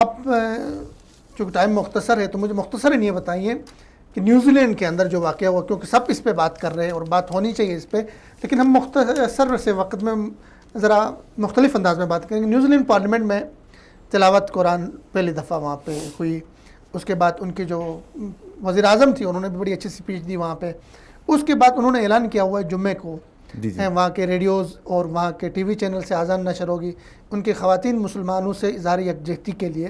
آپ چونکہ ٹائم مختصر ہے تو مجھے مختصراً یہ بتائیے کہ نیوزی لینڈ کے اندر جو واقعہ ہوا، کیونکہ سب اس پہ بات کر رہے ہیں اور بات ہونی چاہیے اس پہ، لیکن ہم مختصر سے وقت میں ذرا مختلف انداز میں بات کریں گے۔ نیوزی لینڈ پارلیمنٹ میں تلاوت قرآن پہلی دفعہ وہاں پہ ہوئی، اس کے بعد ان کے جو وزیر اعظم تھی انہوں نے بھی بڑی اچھی اسپیچ دی وہاں پہ۔ اس کے بعد انہوں نے اعلان کیا ہوا ہے جمعے کو وہاں کے ریڈیوز اور وہاں کے ٹی وی چینل سے اذان نشر ہوگی، ان کی خواتین مسلمانوں سے اظہار یکجہتی کے لیے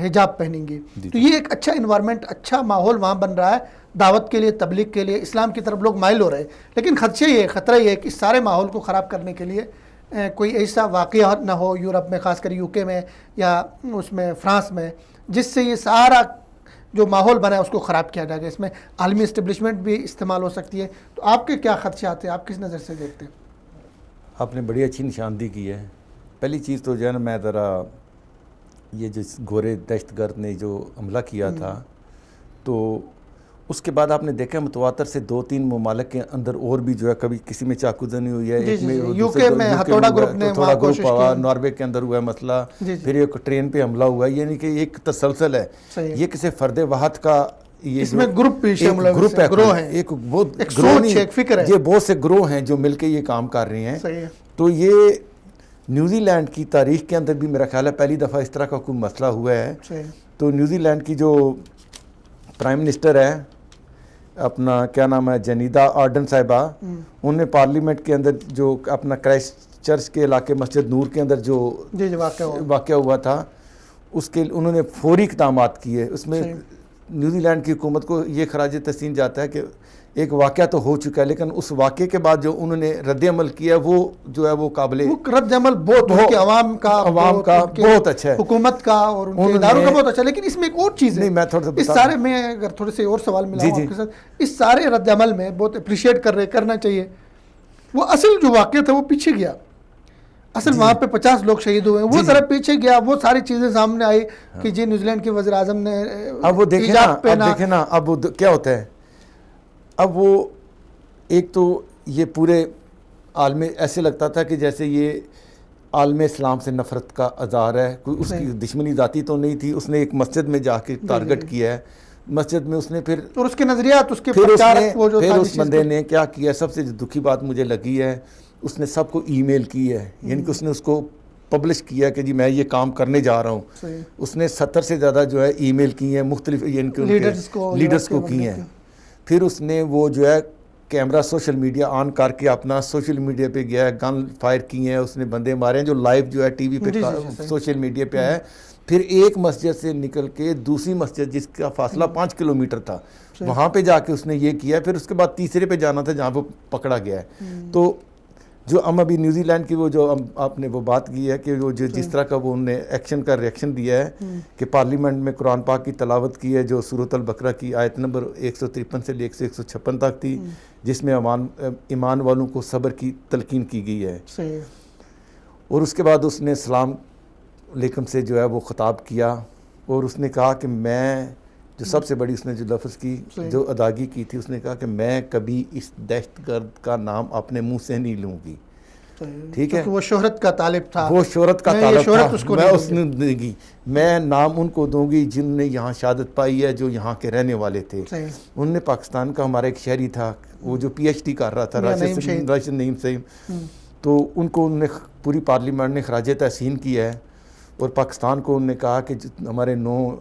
حجاب پہنیں گی۔ تو یہ ایک اچھا انوائرمنٹ، اچھا ماحول وہاں بن رہا ہے دعوت کے لیے، تبلیغ کے لیے، اسلام کی طرف لوگ مائل ہو رہے ہیں۔ لیکن خطرہ یہ ہے کہ اس سارے ماحول کو خراب کرنے کے لیے کوئی ایسا واقعہ نہ ہو یورپ میں، خاص کر یو کے میں یا اس میں فرانس میں، جس سے یہ سارا جو ماحول بنا ہے اس کو خراب کیا جائے گا۔ اس میں عالمی اسٹیبلشمنٹ بھی استعمال ہو سکتی ہے۔ تو آپ کے کیا خدشات ہیں، آپ کس نظر سے دیکھتے ہیں؟ آپ نے بڑی اچھی نشاندہی کی ہے۔ پہلی چیز تو جو ہے نا، میں ذرا یہ جو گورے دہشت گرد نے جو حملہ کیا تھا، تو اس کے بعد آپ نے دیکھا متواتر سے 2-3 ممالک کے اندر اور بھی جو ہے کبھی کسی میں چاقو زنی ہوئی ہے، ایک میں یو کے میں ہتھوڑا گروپ نے تھوڑا گروپ ہوا، ناروے کے اندر ہوا ہے مسئلہ، پھر ایک ٹرین پہ حملہ ہوا ہے، یعنی کہ ایک تسلسل ہے۔ یہ کسی فرد واحد کا اس میں گروپ بھی شامل ہے، گروہ ہے، ایک سوچ ہے، فکر ہے، یہ بہت سے گروہ ہیں جو مل کے یہ کام کر رہے ہیں۔ تو یہ نیوزی لینڈ کی تاریخ کے اندر بھی میرا خیال ہے پہلی دفعہ اس طرح کا کوئی مسئلہ ہوا ہے۔ تو نیوزی لینڈ کی جو پرائم منسٹر ہے، اپنا کیا نام ہے، جنیدا آرڈن صاحبہ، انہوں نے پارلیمنٹ کے اندر جو اپنا کرائسٹ چرچ کے علاقے مسجد نور کے اندر جو واقعہ ہوا تھا، اس کے انہوں نے فوری اقدامات کیے۔ اس میں نیوزی لینڈ کی حکومت کو یہ خراج تحسین جاتا ہے کہ ایک واقعہ تو ہو چکا ہے، لیکن اس واقعے کے بعد جو انہوں نے رد عمل کیا وہ جو ہے وہ قابل رد عمل بہت عوام کا بہت اچھا ہے، حکومت کا اور ان کے اداروں کا بہت اچھا ہے۔ لیکن اس میں ایک اور چیز ہے، میں تھوڑا سا اس سارے میں اگر تھوڑے سے اور سوال ملاؤں آپ کے ساتھ، اس سارے رد عمل میں بہت اپریشیٹ کرنا چاہیے، وہ اصل جو واقعہ تھا وہ پیچھے گیا۔ اصل وہاں پہ 50 لوگ شہید ہوئے ہیں، وہ ذرا پیچھے گیا، وہ ساری چیزیں سامنے آئی کہ جی نیوزی لینڈ کے وزیر اعظم نے اب وہ دیکھیں نا اب وہ کیا ہوتا ہے۔ اب وہ ایک تو یہ پورے عالم ایسے لگتا تھا کہ جیسے یہ عالم اسلام سے نفرت کا اظہار ہے، کوئی اس کی دشمنی ذاتی تو نہیں تھی۔ اس نے ایک مسجد میں جا کے ٹارگٹ کیا ہے، مسجد میں اس نے پھر اور اس کے نظریات، اس کے پھر اس بندے نے کیا کیا، سب سے دکھی بات مجھے لگی ہے، اس نے سب کو ای میل کی ہے، یعنی کہ اس نے اس کو پبلش کیا کہ جی میں یہ کام کرنے جا رہا ہوں۔ اس نے 70 سے زیادہ جو ہے ای میل کی ہیں مختلف لیڈرز کو کی ہیں۔ پھر اس نے وہ جو ہے کیمرہ سوشل میڈیا آن کر کے اپنا سوشل میڈیا پہ گیا ہے، گن فائر کی ہیں، اس نے بندے مارے ہیں جو لائیو جو ہے ٹی وی پہ سوشل میڈیا پہ آیا ہے۔ پھر ایک مسجد سے نکل کے دوسری مسجد جس کا فاصلہ 5 کلومیٹر تھا، وہاں پہ جا کے اس نے یہ کیا ہے۔ پھر اس کے بعد تیسرے پہ جانا تھا جہاں پہ پکڑا گیا ہے۔ تو جو ہم ابھی نیوزی لینڈ کی وہ جو آپ نے وہ بات کی ہے کہ وہ جس طرح کا وہ انہوں نے ایکشن کا ریئیکشن دیا ہے کہ پارلیمنٹ میں قرآن پاک کی تلاوت کی ہے جو سورۃ البقرہ کی آیت نمبر 153 سے لے کے 156 تک تھی، جس میں ایمان والوں کو صبر کی تلقین کی گئی ہے۔ اور اس کے بعد اس نے السلام علیکم سے جو ہے وہ خطاب کیا، اور اس نے کہا کہ میں جو سب سے بڑی اس نے جو لفظ کی جو اداگی کی تھی، اس نے کہا کہ میں کبھی اس دہشت گرد کا نام اپنے منہ سے نہیں لوں گی۔ ٹھیک ہے، وہ شہرت کا طالب تھا، وہ شہرت کا طالب تھا، میں اس نے دے گی، میں نام ان کو دوں گی جن نے یہاں شہادت پائی ہے، جو یہاں کے رہنے والے تھے۔ انہوں نے پاکستان کا ہمارا ایک شہری تھا، وہ جو پی ایچ ڈی کر رہا تھا، راشد نعیم صاحب، تو ان کو انہوں نے پوری پارلیمنٹ نے خراج تحسین کیا ہے، اور پاکستان کو انہوں نے کہا کہ ہمارے 9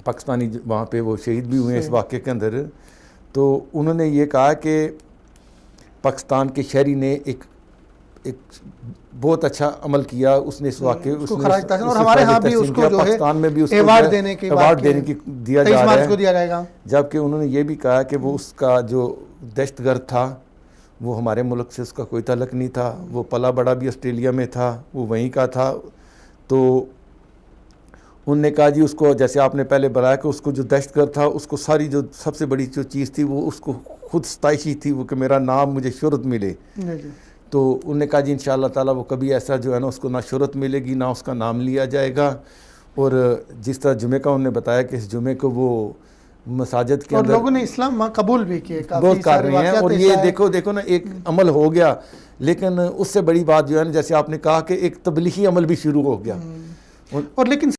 پاکستانی وہاں پہ وہ شہید بھی ہوئے ہیں اس واقعے کے اندر۔ تو انہوں نے یہ کہا کہ پاکستان کے شہری نے ایک بہت اچھا عمل کیا، اس نے اس واقعے اور ہمارے ہاں بھی اس کو جو ہے پاکستان میں بھی اس کو ایوارڈ دینے کی دیا جا رہا ہے، جبکہ انہوں نے یہ بھی کہا کہ وہ اس کا جو دہشت گرد تھا وہ ہمارے ملک سے اس کا کوئی تعلق نہیں تھا، وہ پلا بڑا بھی آسٹریلیا میں تھا، وہ وہیں کا تھا۔ تو انہوں نے کہا جی اس کو، جیسے آپ نے پہلے بتایا کہ اس کو جو دہشت گرد تھا اس کو ساری جو سب سے بڑی جو چیز تھی وہ اس کو خود ستائشی تھی، وہ کہ میرا نام مجھے شہرت ملے۔ تو انہوں نے کہا جی انشاءاللہ تعالیٰ وہ کبھی ایسا جو ہے نا اس کو نہ شہرت ملے گی نہ اس کا نام لیا جائے گا۔ اور جس طرح جمعے کا انہوں نے بتایا کہ اس جمعے کو وہ مساجد کے اندر لوگوں نے اسلام قبول بھی کیے، بہت کر رہے ہیں، اور یہ دیکھو نا ایک عمل ہو گیا، لیکن اس سے بڑی بات جو ہے نا جیسے آپ نے کہا کہ ایک تبلیغی عمل بھی شروع ہو گیا، اور لیکن